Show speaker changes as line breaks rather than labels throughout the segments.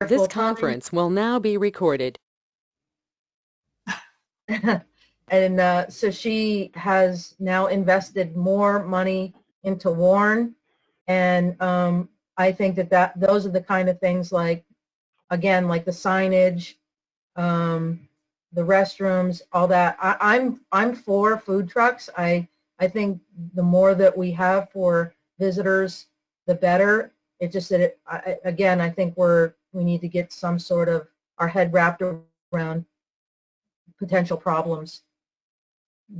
This conference will now be recorded.
And so she has now invested more money into Warren, and I think that those are the kind of things, like, again, like the signage, the restrooms, all that. I'm for food trucks. I think the more that we have for visitors, the better. It's just that I think we need to get some sort of our head wrapped around potential problems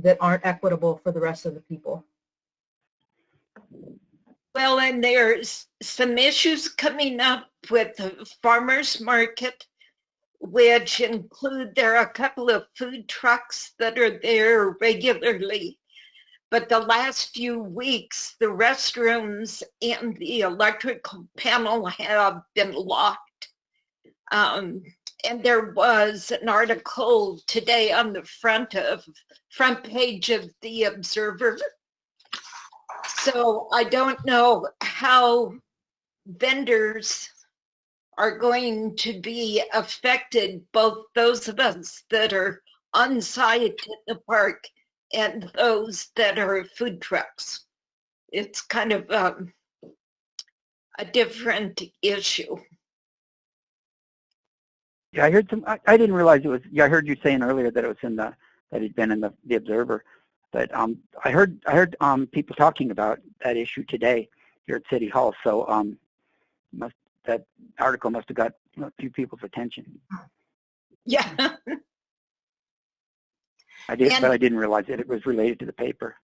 that aren't equitable for the rest of the people.
Well, and there's some issues coming up with the farmers market, which include there are a couple of food trucks that are there regularly. But the last few weeks, the restrooms and the electrical panel have been locked. And there was an article today on the front page of the Observer. So I don't know how vendors are going to be affected, both those of us that are on site at the park and those that are food trucks. It's kind of a different issue.
Yeah, I heard some. I didn't realize it was. Yeah, I heard you saying earlier that it was in that he'd been in the Observer, but I heard people talking about that issue today here at City Hall. So that article must have got a few people's attention.
Yeah.
I did, but I didn't realize that it was related to the paper.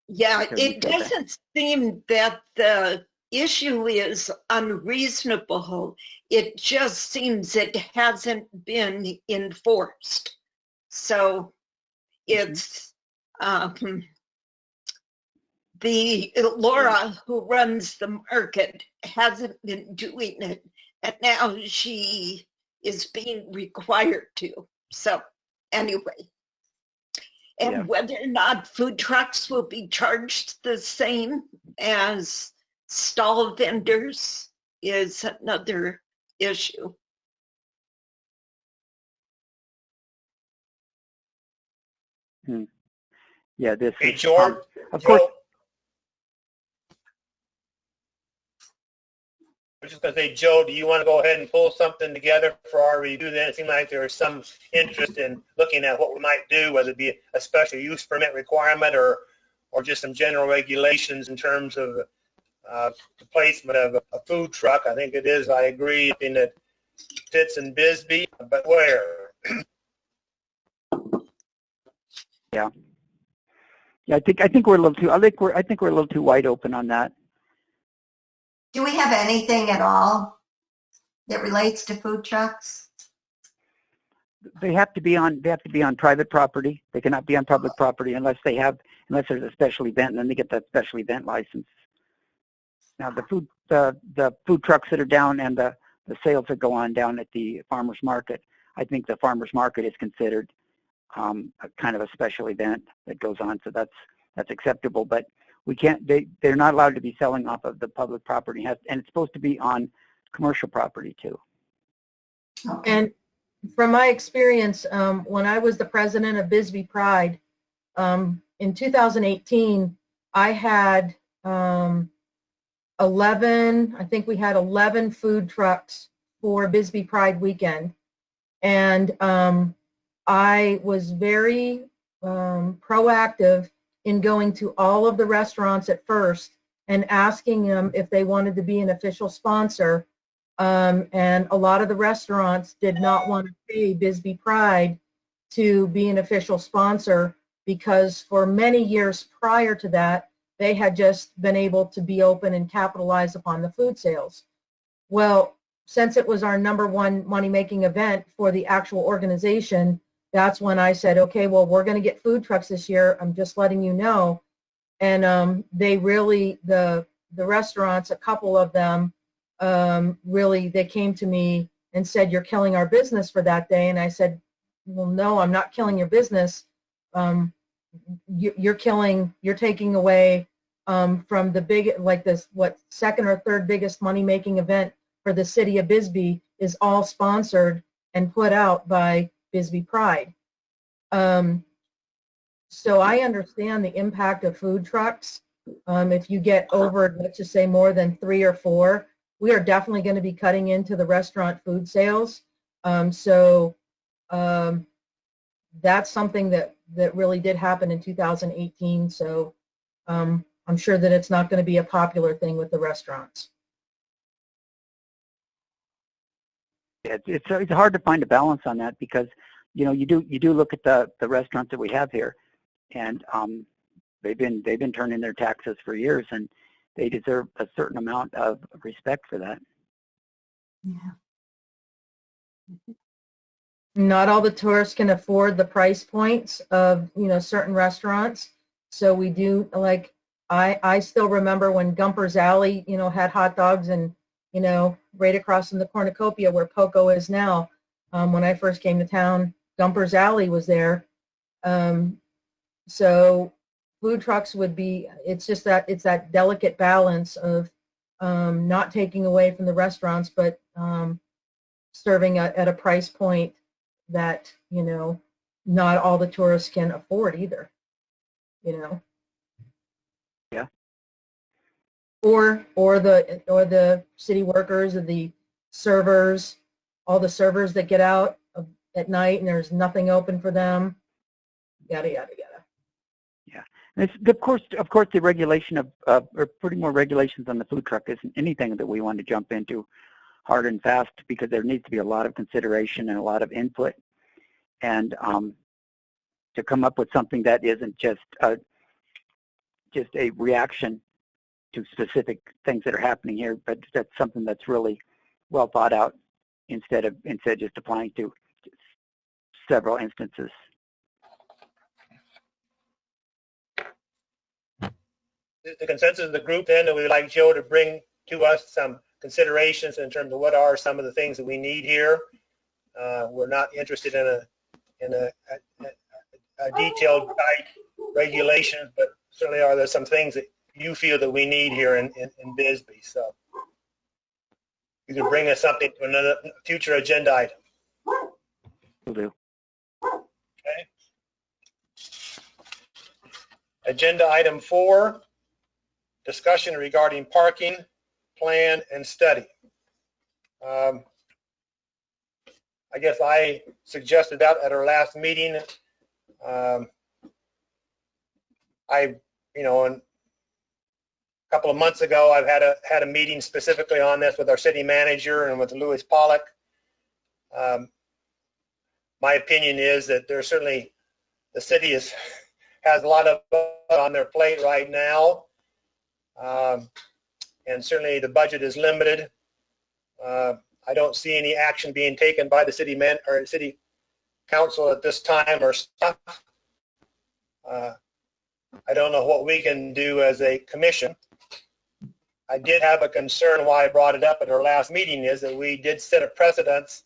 Yeah, it doesn't seem that the issue is unreasonable. It just seems it hasn't been enforced. So it's the Laura who runs the market hasn't been doing it, and now she is being required to. So anyway, and whether or not food trucks will be charged the same as stall vendors is another issue.
Yeah, this.
Hey, George.
Of course.
I was just going to say, Joe, do you want to go ahead and pull something together for our review then? It seemed like there was some interest in looking at what we might do, whether it be a special use permit requirement or just some general regulations in terms of the placement of a food truck. I think it is, I agree, in that fits in Bisbee, but where?
Yeah. Yeah, I think we're a little too. I think we're a little too wide open on that.
Do we have anything at all that relates to food trucks?
They have to be on private property. They cannot be on public property unless there's a special event, and then they get that special event license. Now the food trucks that are down and the sales that go on down at the farmers market, I think the farmers market is considered a kind of a special event that goes on, so that's acceptable. But we can't. They're not allowed to be selling off of the public property, and it's supposed to be on commercial property too.
And from my experience, when I was the president of Bisbee Pride, in 2018, I had 11. I think we had 11 food trucks for Bisbee Pride weekend, and I was very proactive in going to all of the restaurants at first and asking them if they wanted to be an official sponsor. And a lot of the restaurants did not want to pay Bisbee Pride to be an official sponsor because for many years prior to that, they had just been able to be open and capitalize upon the food sales. Well, since it was our #1 money-making event for the actual organization, that's when I said, okay, well, we're going to get food trucks this year. I'm just letting you know. And they really, the restaurants, a couple of them, really, they came to me and said, you're killing our business for that day. And I said, well, no, I'm not killing your business. You're taking away from the big, like this, second or third biggest money-making event for the city of Bisbee, is all sponsored and put out by Bisbee Pride. So I understand the impact of food trucks. If you get over, let's just say, more than 3 or 4, we are definitely going to be cutting into the restaurant food sales. That's something that really did happen in 2018. So I'm sure that it's not going to be a popular thing with the restaurants.
It's hard to find a balance on that because, you know, you do look at the restaurants that we have here, and they've been turning their taxes for years, and they deserve a certain amount of respect for that.
Yeah.
Not all the tourists can afford the price points of, you know, certain restaurants. So we do, like, I still remember when Gumper's Alley, you know, had hot dogs, and, you know, right across from the cornucopia where Poco is now. When I first came to town, Gumper's Alley was there. So food trucks would be, it's just that, it's that delicate balance of not taking away from the restaurants, but serving at a price point that, you know, not all the tourists can afford either, you know.
Yeah.
Or the city workers or the servers, all the servers that get out at night and there's nothing open for them, yada, yada, yada.
Yeah. And it's, of course, the regulation or putting more regulations on the food truck isn't anything that we want to jump into hard and fast, because there needs to be a lot of consideration and a lot of input, and to come up with something that isn't just a reaction to specific things that are happening here, but that's something that's really well thought out instead of just applying to several instances.
The consensus of the group then that we'd like Joe to bring to us some considerations in terms of what are some of the things that we need here. We're not interested in a detailed guide regulation, but certainly are there some things that you feel that we need here in Bisbee. So you can bring us something to another future agenda item.
Will do.
Okay. Agenda item 4, discussion regarding parking plan and study. I guess I suggested that at our last meeting. A couple of months ago, I've had a meeting specifically on this with our city manager and with Louis Pollock. My opinion is that there's certainly, the city has a lot of on their plate right now, and certainly the budget is limited. I don't see any action being taken by the city council at this time or stuff. I don't know what we can do as a commission. I did have a concern why I brought it up at our last meeting, is that we did set a precedence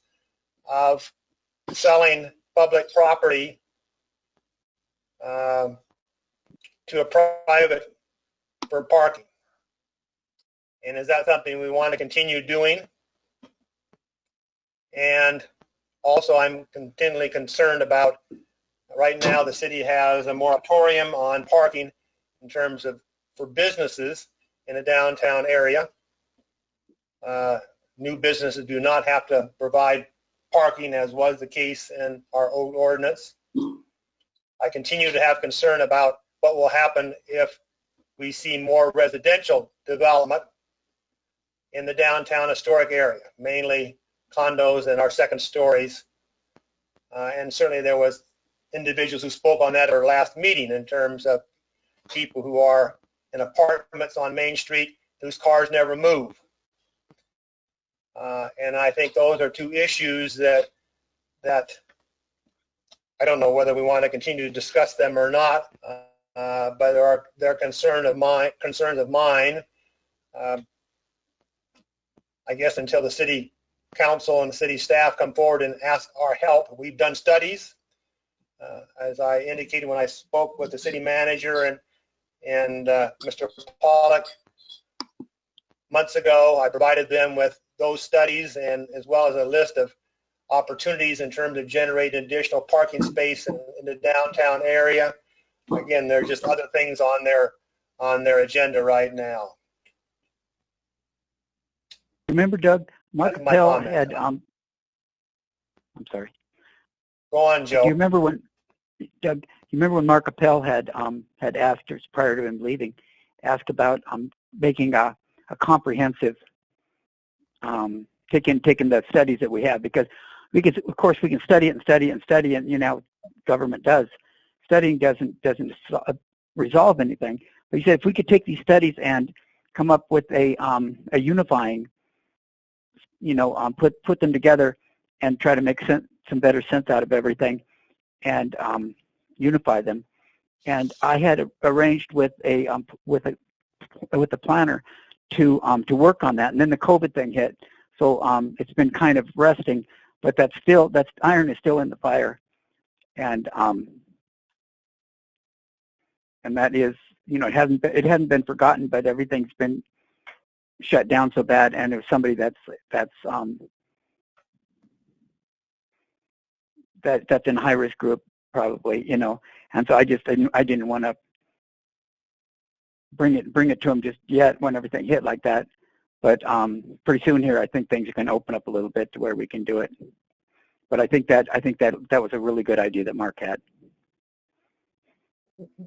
of selling public property to a private for parking. And is that something we want to continue doing? And also, I'm continually concerned about, right now the city has a moratorium on parking in terms of for businesses in the downtown area. New businesses do not have to provide parking, as was the case in our old ordinance. I continue to have concern about what will happen if we see more residential development in the downtown historic area, mainly condos and our second stories. And certainly there was individuals who spoke on that at our last meeting in terms of people who are in apartments on Main Street whose cars never move. And I think those are two issues that I don't know whether we want to continue to discuss them or not, but they're concerns of mine. I guess until the city council and the city staff come forward and ask our help. We've done studies. As I indicated when I spoke with the city manager and Mr. Pollock months ago, I provided them with those studies and as well as a list of opportunities in terms of generating additional parking space in the downtown area. Again, there's just other things on their agenda right now.
Remember, Doug, Mark
That's my
Appel
comment.
had, I'm sorry.
Go on,
Do
Joe.
you remember when, Doug, you remember when Mark Appel had asked, or prior to him leaving, asked about making a comprehensive, taking the studies that we have, because of course we can study it and study it and study it, and you know, government does. Studying doesn't resolve anything. But he said if we could take these studies and come up with a unifying, you know, put them together and try to make some better sense out of everything, and unify them. And I had arranged with a planner to work on that, and then the COVID thing hit, so it's been kind of resting. But that's iron is still in the fire, and that is, you know, it hasn't been forgotten, but everything's been shut down so bad, and there's somebody that's in high risk group probably, you know, and so I didn't want to bring it to them just yet when everything hit like that. But pretty soon here, I think things are going to open up a little bit to where we can do it. But I think that was a really good idea that Mark had.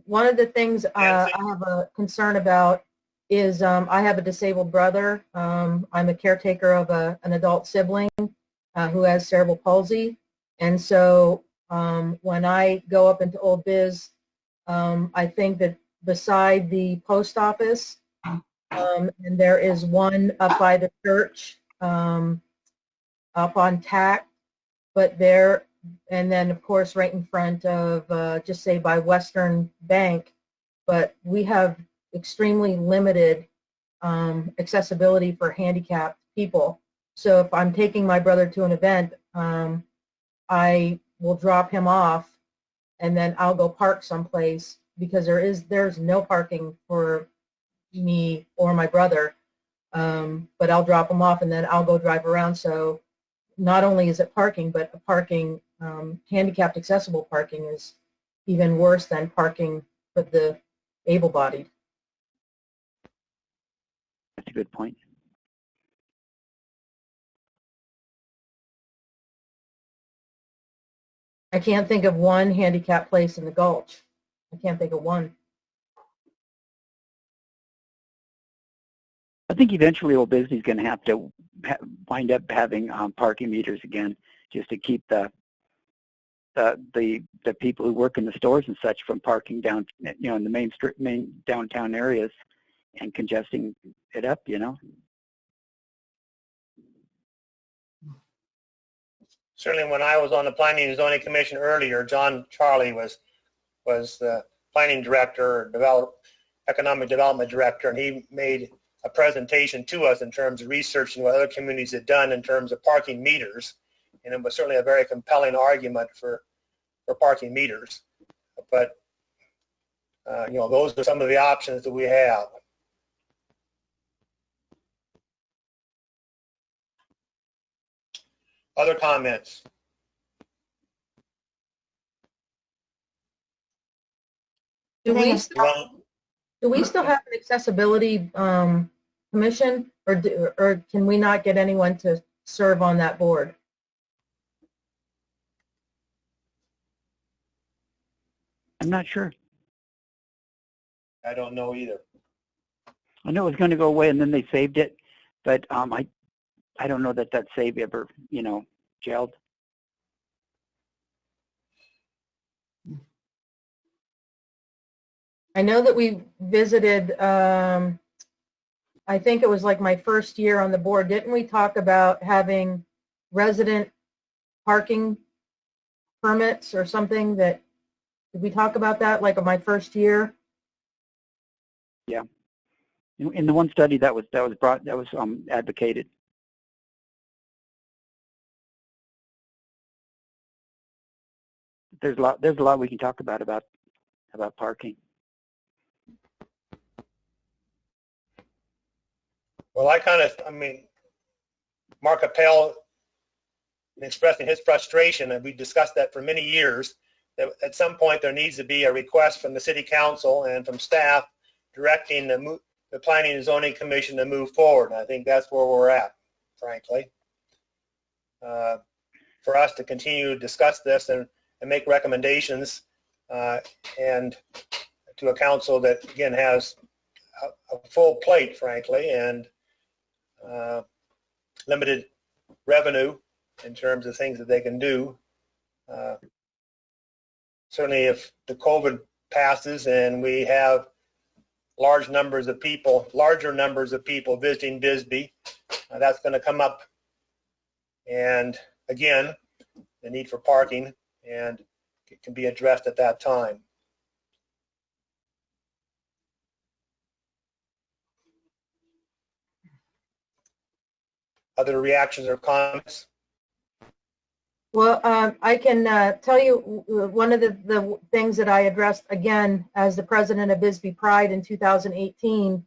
One of the things I have a concern about is I have a disabled brother. I'm a caretaker of an adult sibling who has cerebral palsy. And so when I go up into Old Biz, I think that beside the post office, and there is one up by the church, up on Tack, but there, and then of course right in front of, just say by Western Bank, but we have extremely limited accessibility for handicapped people. So if I'm taking my brother to an event, I will drop him off and then I'll go park someplace because there's no parking for me or my brother, but I'll drop him off and then I'll go drive around. So not only is it parking, but parking, handicapped accessible parking is even worse than parking for the able-bodied.
That's a good point.
I can't think of one handicapped place in the Gulch. I can't think of one.
I think eventually Old Disney's going to have to wind up having parking meters again, just to keep the people who work in the stores and such from parking down, you know, in the main downtown areas and congesting it up, you know.
Certainly, when I was on the Planning and Zoning Commission earlier, John Charlie was the planning director, economic development director, and he made a presentation to us in terms of researching what other communities had done in terms of parking meters, and it was certainly a very compelling argument for parking meters. But you know, those are some of the options that we have. Other comments?
Do we still have an accessibility commission, or can we not get anyone to serve on that board?
I'm not sure.
I don't know either.
I know it was going to go away and then they saved it, but I don't know that save ever, you know, gelled.
I know that we visited, I think it was like my first year on the board. Didn't we talk about having resident parking permits or something? Did we talk about that like my first year?
Yeah. In the one study that was advocated. There's a lot we can talk about parking.
Well, I mean, Mark Appel expressing his frustration, and we discussed that for many years, that at some point there needs to be a request from the city council and from staff directing the Planning and Zoning Commission to move forward. And I think that's where we're at, frankly. For us to continue to discuss this and make recommendations and to a council that, again, has a full plate, frankly, and limited revenue in terms of things that they can do. Certainly if the COVID passes and we have larger numbers of people visiting Bisbee, that's going to come up. And again, the need for parking, and it can be addressed at that time. Other reactions or comments?
Well, I can tell you one of the things that I addressed again as the president of Bisbee Pride in 2018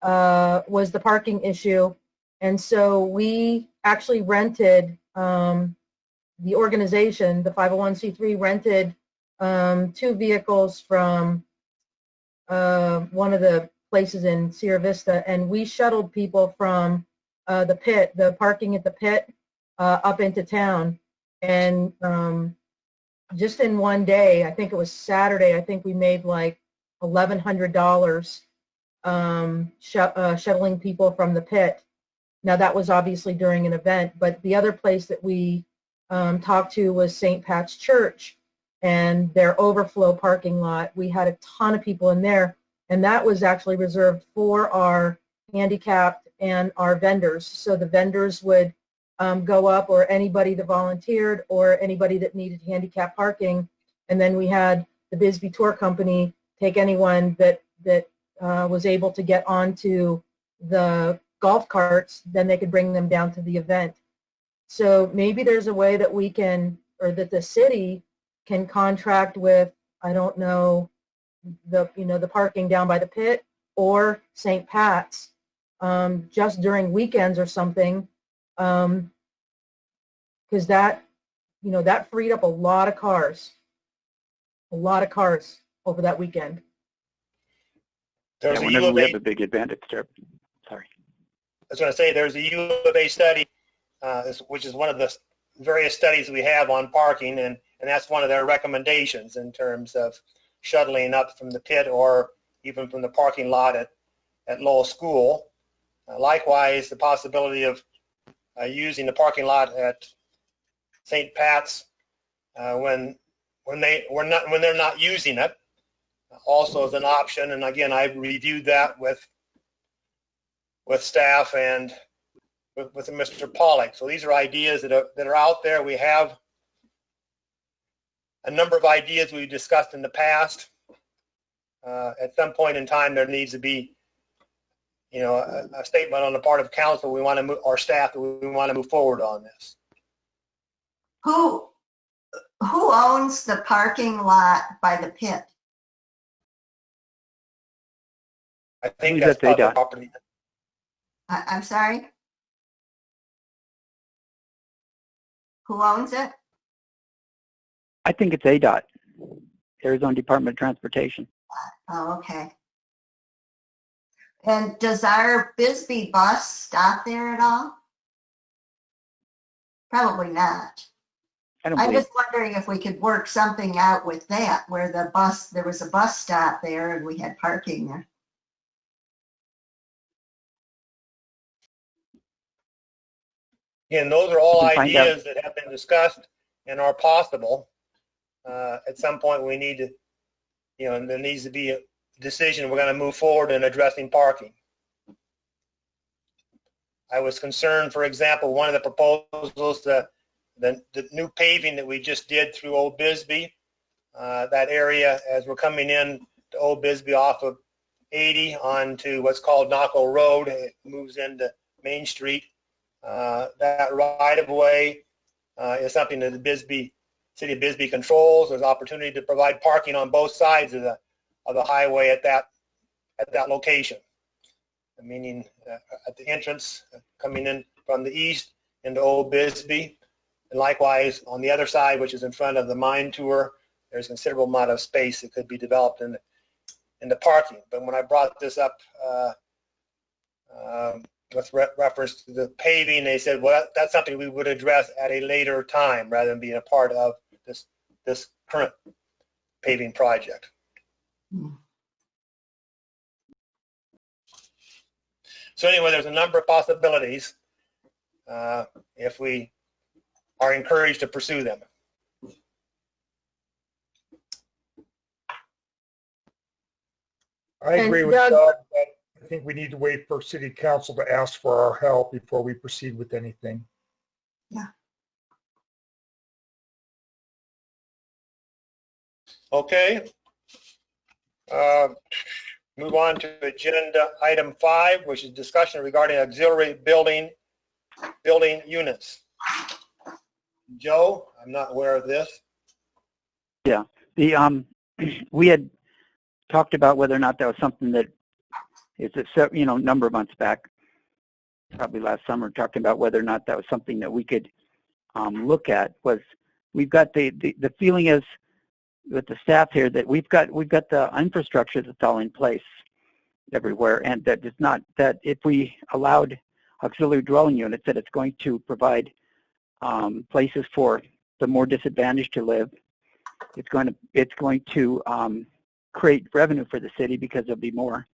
was the parking issue. And so we actually rented, the organization, the 501c3, rented 2 vehicles from one of the places in Sierra Vista, and we shuttled people from the pit, the parking at the pit, up into town. And just in one day, I think it was Saturday, I think we made like $1,100 shuttling people from the pit. Now that was obviously during an event, but the other place that we talked to was St. Pat's Church and their overflow parking lot. We had a ton of people in there, and that was actually reserved for our handicapped and our vendors. So the vendors would go up, or anybody that volunteered, or anybody that needed handicap parking. And then we had the Bisbee Tour Company take anyone that was able to get onto the golf carts, then they could bring them down to the event. So maybe there's a way that we can, or that the city can contract with, I don't know, the parking down by the pit or St. Pat's, just during weekends or something, because that freed up a lot of cars over that weekend.
There's
whenever we have a big advantage there. Sorry.
I was going to say, there's a U of A study, which is one of the various studies we have on parking, and that's one of their recommendations in terms of shuttling up from the pit or even from the parking lot at Lowell School. Likewise, the possibility of using the parking lot at St. Pat's when they're not using it also is an option. And again, I've reviewed that with staff and with Mr. Pollack. So these are ideas that are out there. We have a number of ideas we've discussed in the past. At some point in time, there needs to be, a statement on the part of council. We want to move, our staff, that we want to move forward on this.
Who owns the parking lot by the pit?
I think that's public property.
I'm sorry? Who owns it?
I think it's ADOT, Arizona Department of Transportation.
Oh, okay. And does our Bisbee bus stop there at all? Probably not. I'm just wondering if we could work something out with that, where there was a bus stop there and we had parking there.
Again, those are all ideas that have been discussed and are possible. At some point, we need to, there needs to be a decision. We're going to move forward in addressing parking. I was concerned, for example, one of the proposals, the new paving that we just did through Old Bisbee, that area as we're coming in to Old Bisbee off of 80 onto what's called Naco Road. It moves into Main Street. That right-of-way is something that the City of Bisbee controls. There's opportunity to provide parking on both sides of the highway at that location. meaning at the entrance coming in from the east into Old Bisbee. And likewise, on the other side, which is in front of the mine tour, there's a considerable amount of space that could be developed in the parking. But when I brought this up with reference to the paving, they said, well, that's something we would address at a later time rather than being a part of this current paving project. So anyway, there's a number of possibilities if we are encouraged to pursue them.
I agree
And
with
Doug-
Doug, but I think we need to wait for city council to ask for our help before we proceed with anything.
Okay. Move on to agenda item 5, which is discussion regarding auxiliary building units. Joe, I'm not aware of this.
The we had talked about whether or not that was something that is a number of months back, probably last summer, talking about whether or not that was something that we could look at. Was we've got the feeling is with the staff here that we've got the infrastructure that's all in place everywhere, and that it's not that if we allowed auxiliary dwelling units, that it's going to provide places for the more disadvantaged to live. It's going to create revenue for the city because there'll be more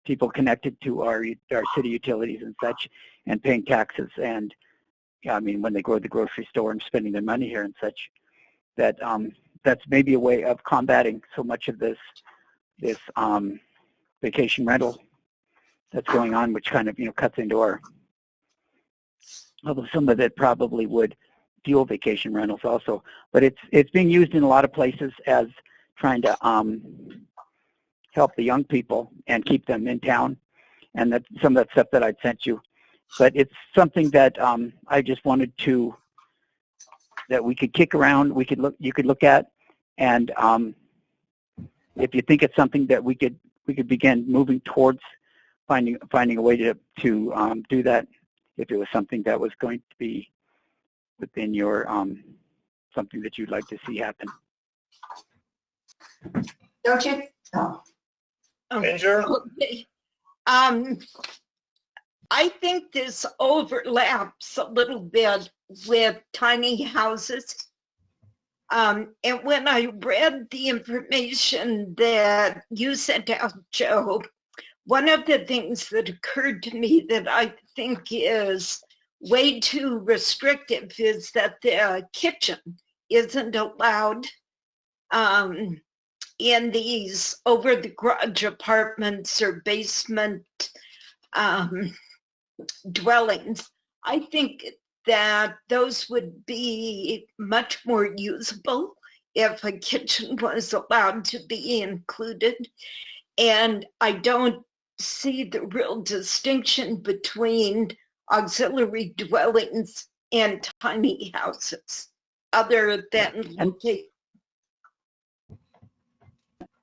people connected to our city utilities and such, and paying taxes. And I mean, when they go to the grocery store and spending their money here and such, that that's maybe a way of combating so much of this vacation rental that's going on, which kind of cuts into our. Although some of it probably would fuel vacation rentals also, but it's being used in a lot of places as trying to help the young people and keep them in town, and that some of that stuff that I'd sent you. But it's something that I just wanted to that we could kick around. You could look at, and if you think it's something that we could begin moving towards finding a way to do that. If it was something that was going to be within your something that you'd like to see happen.
Don't you? Oh.
Ginger?
Okay. I think this overlaps a little bit with tiny houses. And when I read the information that you sent out, Joe, one of the things that occurred to me that I think is way too restrictive is that the kitchen isn't allowed in these over-the-garage apartments or basement dwellings. I think that those would be much more usable if a kitchen was allowed to be included. And I don't see the real distinction between auxiliary dwellings and tiny houses, other than location.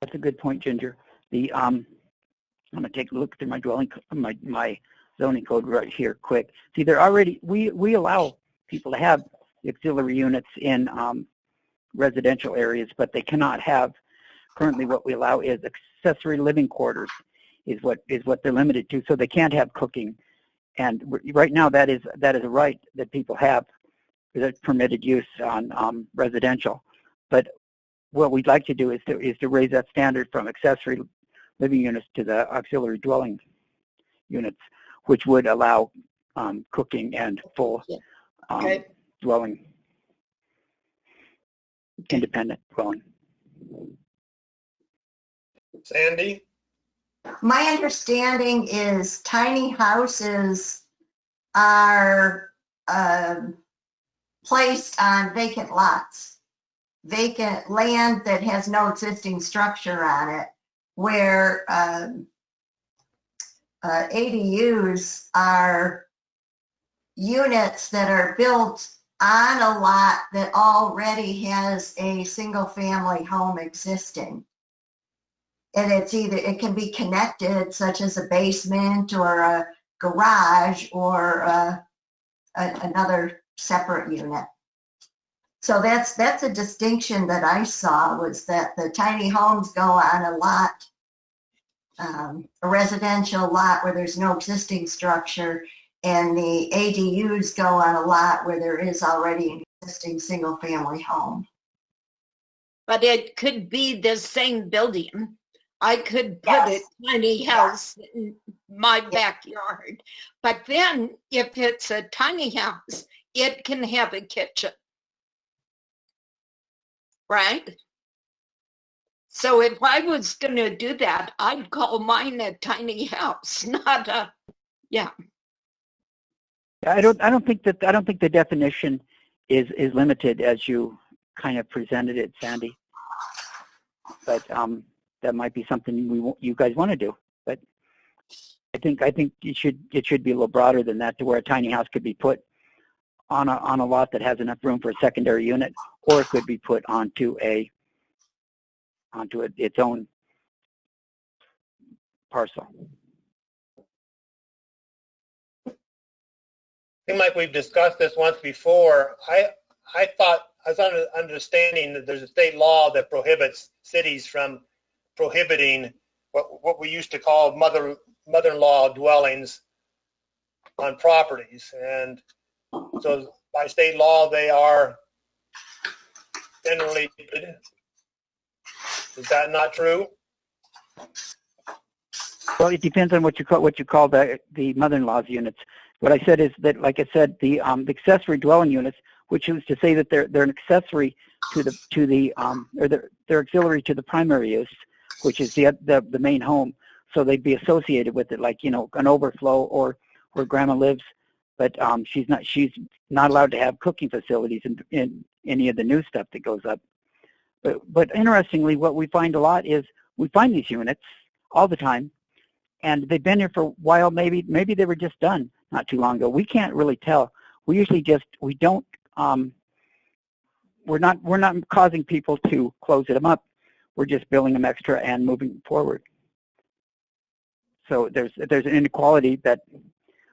That's a good point, Ginger. I'm going to take a look through my zoning code right here quick. See, they're already we allow people to have auxiliary units in residential areas, but they cannot have. Currently, what we allow is accessory living quarters, is what they're limited to. So they can't have cooking, and right now that is a right that people have, that's permitted use on residential. But what we'd like to do is to raise that standard from accessory living units to the auxiliary dwelling units, which would allow cooking and full dwelling, independent dwelling.
Sandy?
My understanding is tiny houses are placed on vacant lots, vacant land that has no existing structure on it, where ADUs are units that are built on a lot that already has a single family home existing. And it can be connected, such as a basement or a garage or another separate unit. So that's a distinction that I saw, was that the tiny homes go on a lot, a residential lot where there's no existing structure, and the ADUs go on a lot where there is already an existing single-family home.
But it could be the same building. I could put
Yes.
a tiny house in my backyard. But then if it's a tiny house, it can have a kitchen. Right? So if I was going to do that, I'd call mine a tiny house, not a, yeah.
I don't think the definition is limited as you kind of presented it, Sandy. But that might be something you guys want to do. But I think it should be a little broader than that, to where a tiny house could be put on a lot that has enough room for a secondary unit, or it could be put onto its own parcel.
Seems like we've discussed this once before. I thought, I was under understanding that there's a state law that prohibits cities from prohibiting what we used to call mother-in-law dwellings on properties. And so by state law, they are generally, is that not true?
Well, it depends on what you call the mother-in-law's units. What I said is that, like I said, the accessory dwelling units, which is to say that they're an accessory to the or they're auxiliary to the primary use, which is the main home. So they'd be associated with it, like, you know, an overflow or where grandma lives. But she's not allowed to have cooking facilities in any of the new stuff that goes up. But interestingly, what we find a lot is we find these units all the time, and they've been here for a while. Maybe they were just done not too long ago. We can't really tell. We usually we're not causing people to close them up. We're just billing them extra and moving forward. So there's an inequality that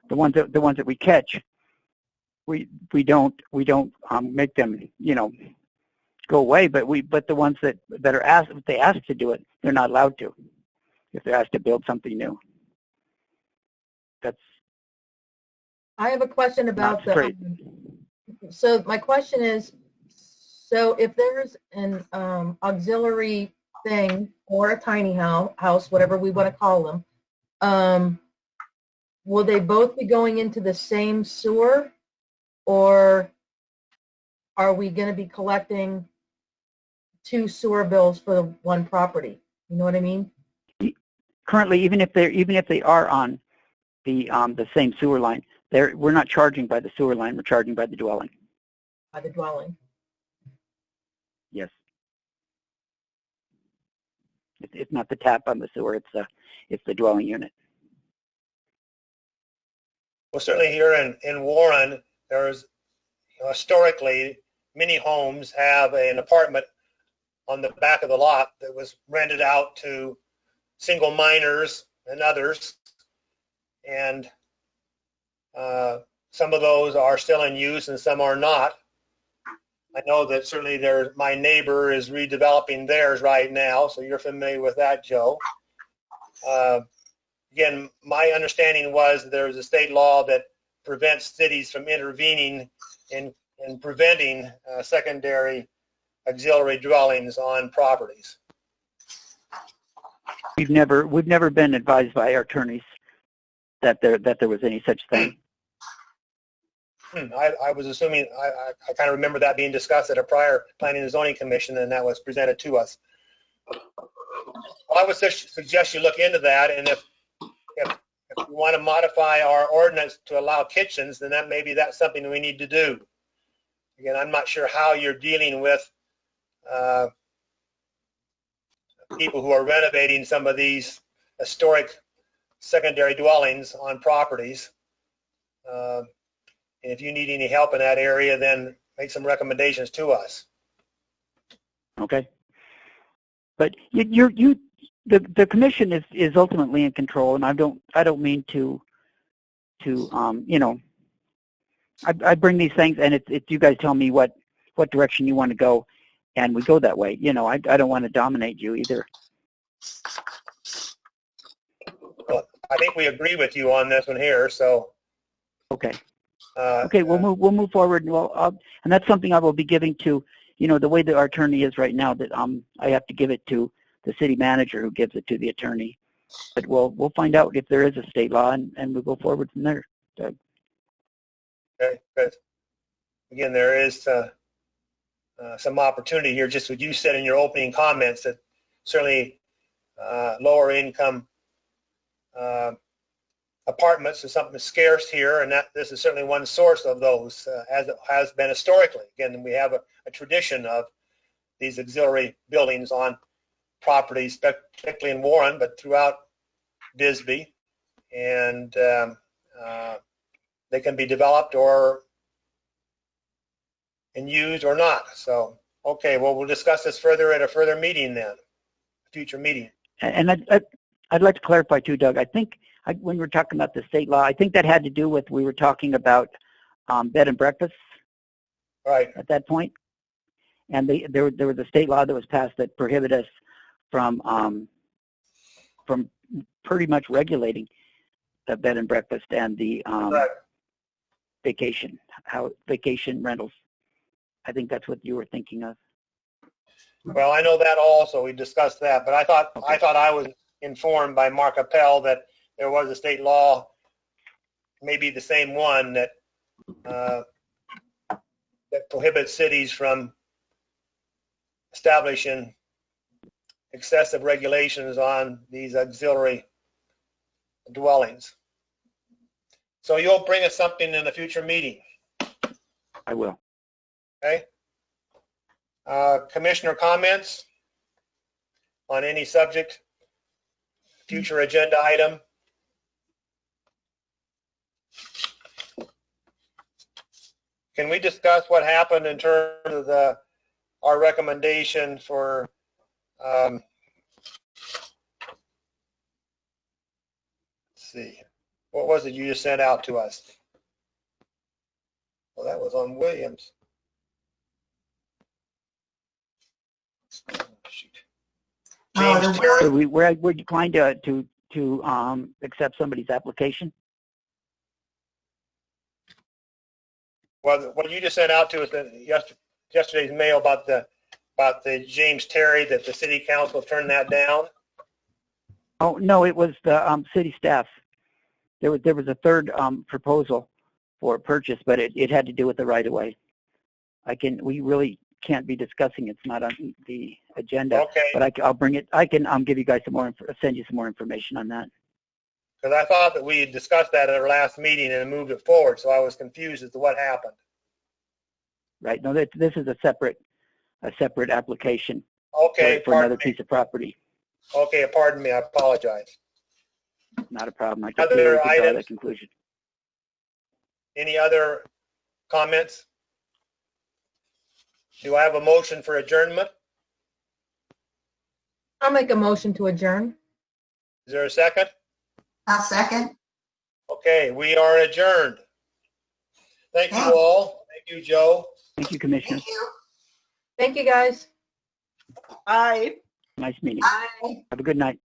the ones that we catch, we don't make them, you know, go away. But the ones that are asked, if they ask to do it, they're not allowed to. If they're asked to build something new,
I have a question about
not straight.
So my question is, so if there's an auxiliary thing or a tiny house, whatever we want to call them, will they both be going into the same sewer, or are we going to be collecting 2 sewer bills for the one property? You know what I mean?
Currently, even if they are on the same sewer line, we're not charging by the sewer line. We're charging by the dwelling.
By the dwelling.
Yes. It's not the tap on the sewer. It's the dwelling unit.
Well, certainly here in Warren, there's, you know, historically, many homes have an apartment on the back of the lot that was rented out to single minors and others. And some of those are still in use and some are not. I know that certainly my neighbor is redeveloping theirs right now, so you're familiar with that, Joe. Again, my understanding was there's a state law that prevents cities from intervening in preventing secondary auxiliary dwellings on properties.
We've never been advised by our attorneys that there was any such thing.
I was assuming, I kind of remember that being discussed at a prior Planning and Zoning Commission, and that was presented to us. Well, I would suggest you look into that, and if we want to modify our ordinance to allow kitchens, then maybe that's something we need to do. Again, I'm not sure how you're dealing with people who are renovating some of these historic secondary dwellings on properties. And if you need any help in that area, then make some recommendations to us.
Okay. But you the commission is ultimately in control, and I don't mean to I bring these things, and it's you guys tell me what direction you want to go, and we go that way. I don't want to dominate you either.
Well, I think we agree with you on this one here, so.
Okay. Okay, we'll move forward, and and that's something I will be giving to, the way that our attorney is right now, that I have to give it to the city manager, who gives it to the attorney. But we'll find out if there is a state law, and we'll go forward from there. Doug.
Okay, good. Again, there is some opportunity here, just what you said in your opening comments, that certainly lower income apartments is something that's scarce here, and that this is certainly one source of those, as it has been historically. Again, we have a tradition of these auxiliary buildings on properties, particularly in Warren, but throughout Bisbee, and they can be developed and used or not. So, okay, well, we'll discuss this further at a further meeting then, future meeting.
And I'd like to clarify too, Doug. I think when we were talking about the state law, I think that had to do with, we were talking about bed and breakfasts.
Right.
At that point. And there was a state law that was passed that prohibited us from pretty much regulating the bed and breakfast and the
Right.
vacation rentals. I think that's what you were thinking of.
Well, I know that also. We discussed that, but I thought I was informed by Mark Appel that there was a state law, maybe the same one, that that prohibits cities from establishing excessive regulations on these auxiliary dwellings. So you'll bring us something in a future meeting.
I will.
Okay. Commissioner comments on any subject, future agenda item? Can we discuss what happened in terms of our recommendation for let's see, what was it you just sent out to us? Well, that was on Williams. Shoot.
Oh,
James
the
Terry.
So we're declined to accept somebody's application.
Well, what you just sent out to us yesterday's mail about the James Terry, that the city council turned that down.
Oh no, it was the city staff. There was a third proposal for purchase, but it had to do with the right of way. We really can't be discussing. It's not on the agenda.
Okay.
But I'll bring it. I can give you guys send you some more information on that.
Because I thought that we had discussed that at our last meeting and moved it forward, so I was confused as to what happened.
Right. No, this is a separate application.
Okay,
for another piece of property.
Okay, pardon me. I apologize.
Not a problem. I
Other
can draw
items?
that conclusion.
Any other comments? Do I have a motion for adjournment?
I'll make a motion to adjourn.
Is there a second?
I'll second.
Okay, we are adjourned. Thank you all. Thank you, Joe.
Thank you, Commissioner.
Thank you.
Thank you, guys.
Aye.
Nice meeting.
Bye.
Have a good night.